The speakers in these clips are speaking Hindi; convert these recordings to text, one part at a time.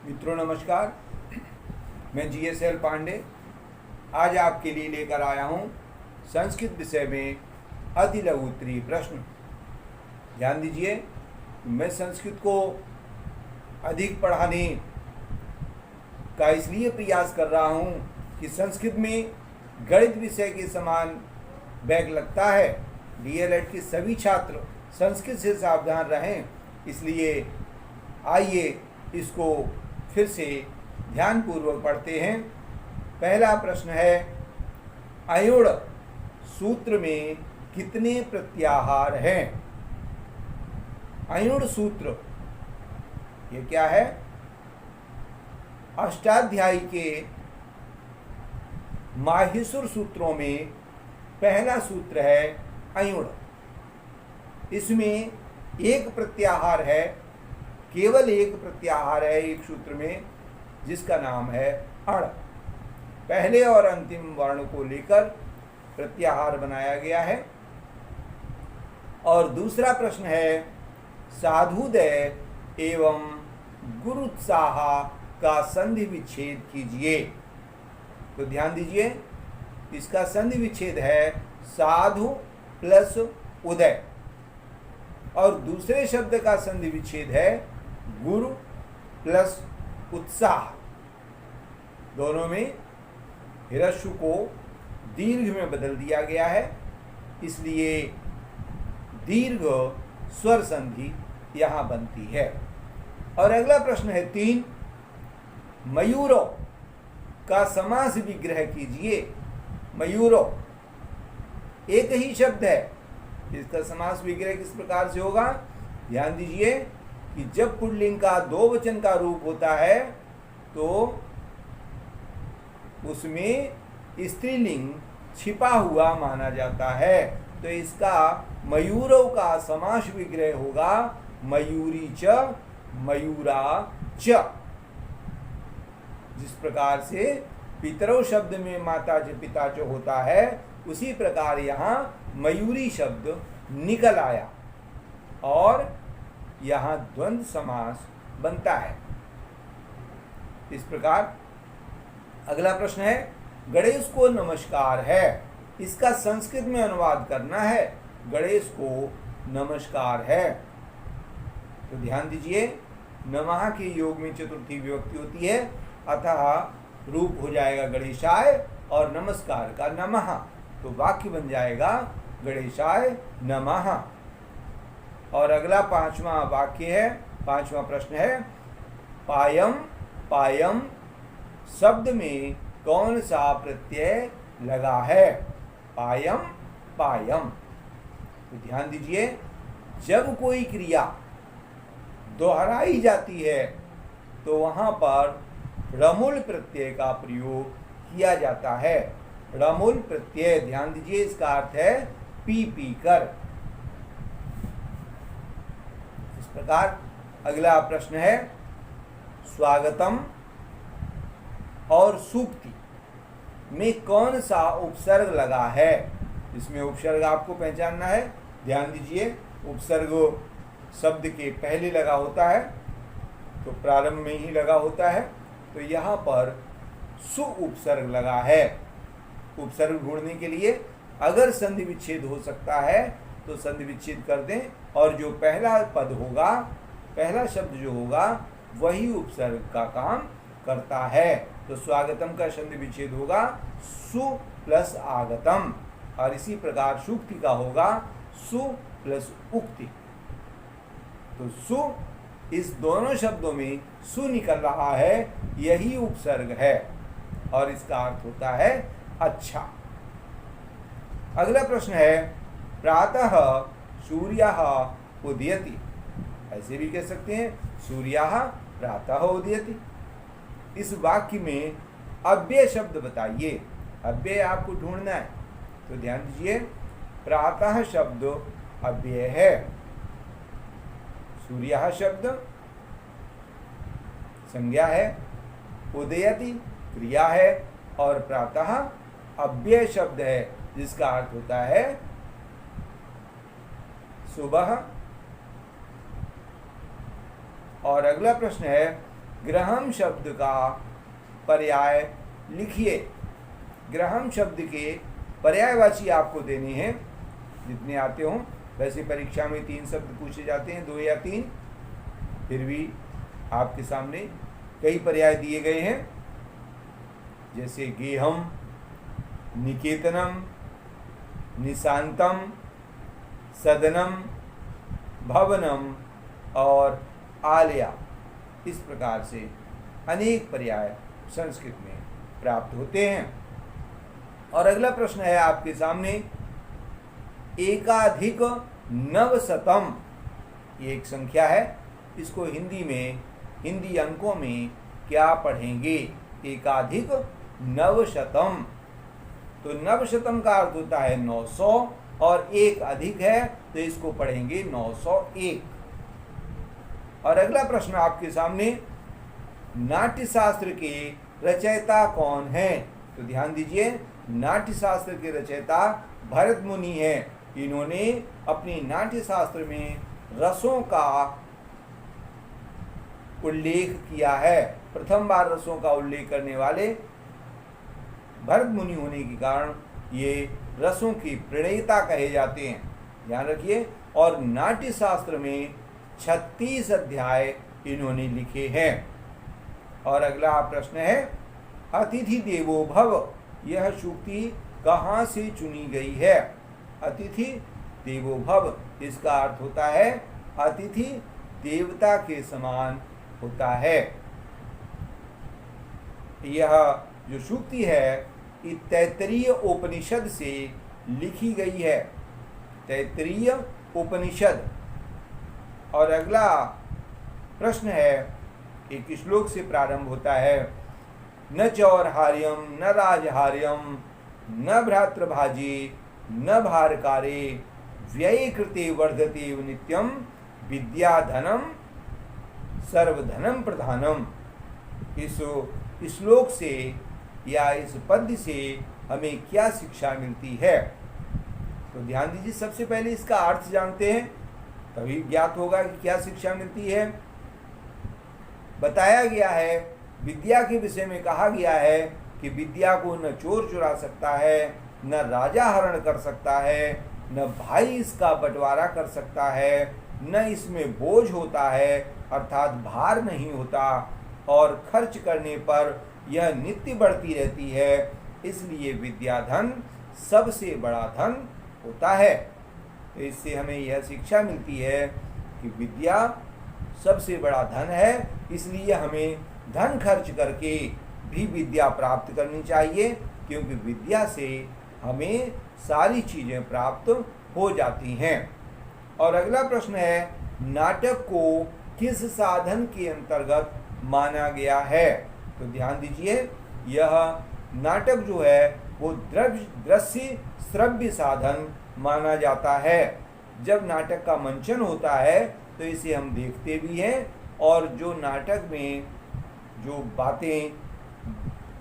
मित्रों नमस्कार, मैं GSL पांडे आज आपके लिए लेकर आया हूँ संस्कृत विषय में अति लघु उत्तरीय प्रश्न। ध्यान दीजिए, मैं संस्कृत को अधिक पढ़ाने का इसलिए प्रयास कर रहा हूँ कि संस्कृत में गणित विषय के समान बैक लगता है। DLED के सभी छात्र संस्कृत से सावधान रहें, इसलिए आइए इसको फिर से ध्यानपूर्वक पढ़ते हैं। पहला प्रश्न है, अयुण सूत्र में कितने प्रत्याहार हैं? अयुण सूत्र ये क्या है? अष्टाध्यायी के माहेश्वर सूत्रों में पहला सूत्र है अयुण। इसमें एक प्रत्याहार है, केवल एक प्रत्याहार है एक सूत्र में, जिसका नाम है अण। पहले और अंतिम वर्ण को लेकर प्रत्याहार बनाया गया है। और दूसरा प्रश्न है, साधुदय एवं गुरुत्साह का संधि विच्छेद कीजिए। तो ध्यान दीजिए, इसका संधि विच्छेद है साधु प्लस उदय, और दूसरे शब्द का संधि विच्छेद है गुरु प्लस उत्साह। दोनों में हिरस्व को दीर्घ में बदल दिया गया है, इसलिए दीर्घ स्वर संधि यहाँ बनती है। और अगला प्रश्न है 3, मयूरों का समास विग्रह कीजिए। मयूरों एक ही शब्द है, इसका समास विग्रह किस प्रकार से होगा? ध्यान दीजिए कि जब पुल्लिंग का दो वचन का रूप होता है तो उसमें स्त्रीलिंग छिपा हुआ माना जाता है। तो इसका मयूरों का समास विग्रह होगा मयूरी च मयूरा च। जिस प्रकार से पितरौ शब्द में माता च पिता च होता है, उसी प्रकार यहाँ मयूरी शब्द निकल आया और यहाँ द्वंद्व समास बनता है। इस प्रकार अगला प्रश्न है, गणेश को नमस्कार है, इसका संस्कृत में अनुवाद करना है। गणेश को नमस्कार है। तो ध्यान दीजिए, नमः के योग में चतुर्थी विभक्ति होती है, अतः रूप हो जाएगा गणेशाय और नमस्कार का नमः, तो वाक्य बन जाएगा गणेशाय नमः। और अगला पांचवा वाक्य है, पांचवा प्रश्न है, पायम पायम शब्द में कौन सा प्रत्यय लगा है? Poem poem. तो ध्यान दीजिए, जब कोई क्रिया दोहराई जाती है तो वहां पर रमुल प्रत्यय का प्रयोग किया जाता है। रमुल प्रत्यय, ध्यान दीजिए, इसका अर्थ है पी पी कर। इस प्रकार अगला प्रश्न है, स्वागतम और सूक्ति में कौन सा उपसर्ग लगा है? इसमें उपसर्ग आपको पहचानना है। ध्यान दीजिए, उपसर्ग शब्द के पहले लगा होता है, तो प्रारंभ में ही लगा होता है। तो यहाँ पर सु उपसर्ग लगा है। उपसर्ग ढूंढने के लिए अगर संधि विच्छेद हो सकता है तो संधि विच्छेद कर दें, और जो पहला पद होगा, पहला शब्द जो होगा, वही उपसर्ग का काम करता है। तो स्वागतम का संधि विच्छेद होगा सु प्लस आगतम, और इसी प्रकार सूक्ति का होगा सु प्लस उक्ति। तो सु, इस दोनों शब्दों में सु निकल रहा है, यही उपसर्ग है, और इसका अर्थ होता है अच्छा। अगला प्रश्न है, प्रातः सूर्यः उदयति। ऐसे भी कह सकते हैं, सूर्यः प्रातः उदयति। इस वाक्य में अव्यय शब्द बताइए। अव्यय आपको ढूंढना है, तो ध्यान दीजिए, प्रातः शब्द अव्यय है, सूर्यः शब्द संज्ञा है, उदयति क्रिया है, और प्रातः अव्यय शब्द है, जिसका अर्थ होता है सुबह। और अगला प्रश्न है, ग्रहम शब्द का पर्याय लिखिए। ग्रहम शब्द के पर्यायवाची आपको देने हैं जितने आते हों। वैसे परीक्षा में 3 शब्द पूछे जाते हैं, 2 या 3, फिर भी आपके सामने कई पर्याय दिए गए हैं, जैसे गेहम, निकेतनम, निशांतम, सदनम, भवनम और आलया। इस प्रकार से अनेक पर्याय संस्कृत में प्राप्त होते हैं। और अगला प्रश्न है आपके सामने, एकाधिक नवशतम, ये एक संख्या है, इसको हिंदी अंकों में क्या पढ़ेंगे? एकाधिक नवशतम। तो नवशतम का अर्थ होता है 900 और एक अधिक है तो इसको पढ़ेंगे 901। और अगला प्रश्न आपके सामने, नाट्यशास्त्र के रचयिता कौन है? तो ध्यान दीजिए, नाट्यशास्त्र के रचयिता भरत मुनि हैं। इन्होंने अपने नाट्यशास्त्र में रसों का उल्लेख किया है। प्रथम बार रसों का उल्लेख करने वाले भरत मुनि होने के कारण ये रसों की प्रणेता कहे जाते हैं, ध्यान रखिए। और नाट्यशास्त्र में 36 अध्याय इन्होंने लिखे हैं। और अगला प्रश्न है, अतिथि देवो भव, यह सूक्ति कहाँ से चुनी गई है? अतिथि देवो भव, इसका अर्थ होता है अतिथि देवता के समान होता है। यह जो सूक्ति है तैत्तरीय उपनिषद से लिखी गई है, तैत्तरीय उपनिषद। और अगला प्रश्न है, एक श्लोक से प्रारंभ होता है, न चौरहार्यम न राजहार्यम न भ्रातृभाजी न भारकारे व्यय कृते वर्धते नित्यम विद्याधनम सर्वधनम प्रधानम। इस श्लोक से या इस पद्य से हमें क्या शिक्षा मिलती है? तो ध्यान दीजिए, सबसे पहले इसका अर्थ जानते हैं, तभी ज्ञात होगा कि क्या शिक्षा मिलती है। बताया गया है, विद्या के विषय में कहा गया है कि विद्या को न चोर चुरा सकता है, न राजा हरण कर सकता है, न भाई इसका बंटवारा कर सकता है, न इसमें बोझ होता है अर्थात भार नहीं होता, और खर्च करने पर यह नित्य बढ़ती रहती है। इसलिए विद्या धन सबसे बड़ा धन होता है। तो इससे हमें यह शिक्षा मिलती है कि विद्या सबसे बड़ा धन है, इसलिए हमें धन खर्च करके भी विद्या प्राप्त करनी चाहिए, क्योंकि विद्या से हमें सारी चीज़ें प्राप्त हो जाती हैं। और अगला प्रश्न है, नाटक को किस साधन के अंतर्गत माना गया है? तो ध्यान दीजिए, यह नाटक जो है वो दृश्य श्रव्य साधन माना जाता है। जब नाटक का मंचन होता है तो इसे हम देखते भी हैं, और जो नाटक में जो बातें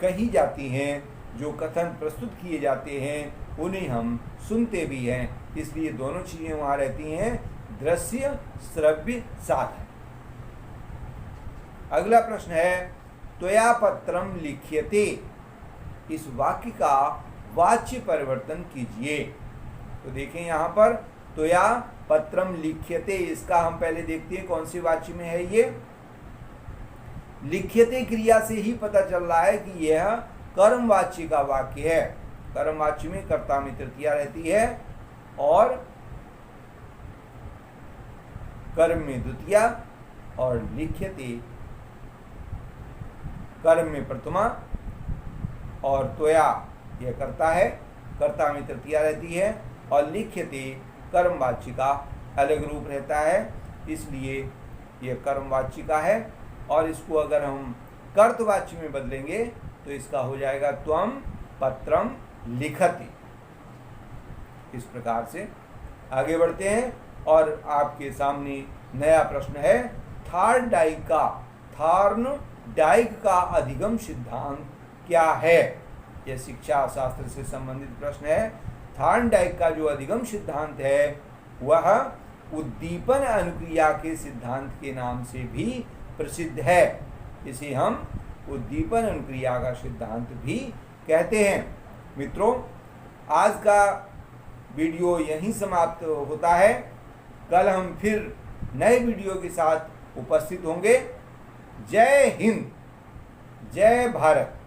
कही जाती हैं, जो कथन प्रस्तुत किए जाते हैं, उन्हें हम सुनते भी हैं। इसलिए दोनों चीज़ें वहाँ रहती हैं, दृश्य श्रव्य साधन। अगला प्रश्न है, त्वया पत्रम लिख्यते, इस वाक्य का वाच्य परिवर्तन कीजिए। तो देखें यहाँ पर, त्वया पत्रम लिख्यते, इसका हम पहले देखते हैं कौन सी वाच्य में है ये। लिख्यते क्रिया से ही पता चल रहा है कि यह कर्मवाच्य का वाक्य है। कर्मवाच्य में कर्ता में तृतीया रहती है और कर्म में द्वितीया, और लिख्यते कर्म में प्रथमा, और त्वया यह कर्ता है, कर्ता में तृतीया रहती है, और लिख्यते कर्मवाच्य का अलग रूप रहता है, इसलिए यह कर्मवाच्य का है। और इसको अगर हम कर्तवाच्य में बदलेंगे तो इसका हो जाएगा त्वम पत्रम लिखति। इस प्रकार से आगे बढ़ते हैं, और आपके सामने नया प्रश्न है, थार्नडाइक का अधिगम सिद्धांत क्या है? यह शिक्षा शास्त्र से संबंधित प्रश्न है। थार्नडाइक का जो अधिगम सिद्धांत है वह उद्दीपन अनुक्रिया के सिद्धांत के नाम से भी प्रसिद्ध है। इसे हम उद्दीपन अनुक्रिया का सिद्धांत भी कहते हैं। मित्रों, आज का वीडियो यहीं समाप्त होता है। कल हम फिर नए वीडियो के साथ उपस्थित होंगे। जय हिंद, जय भारत।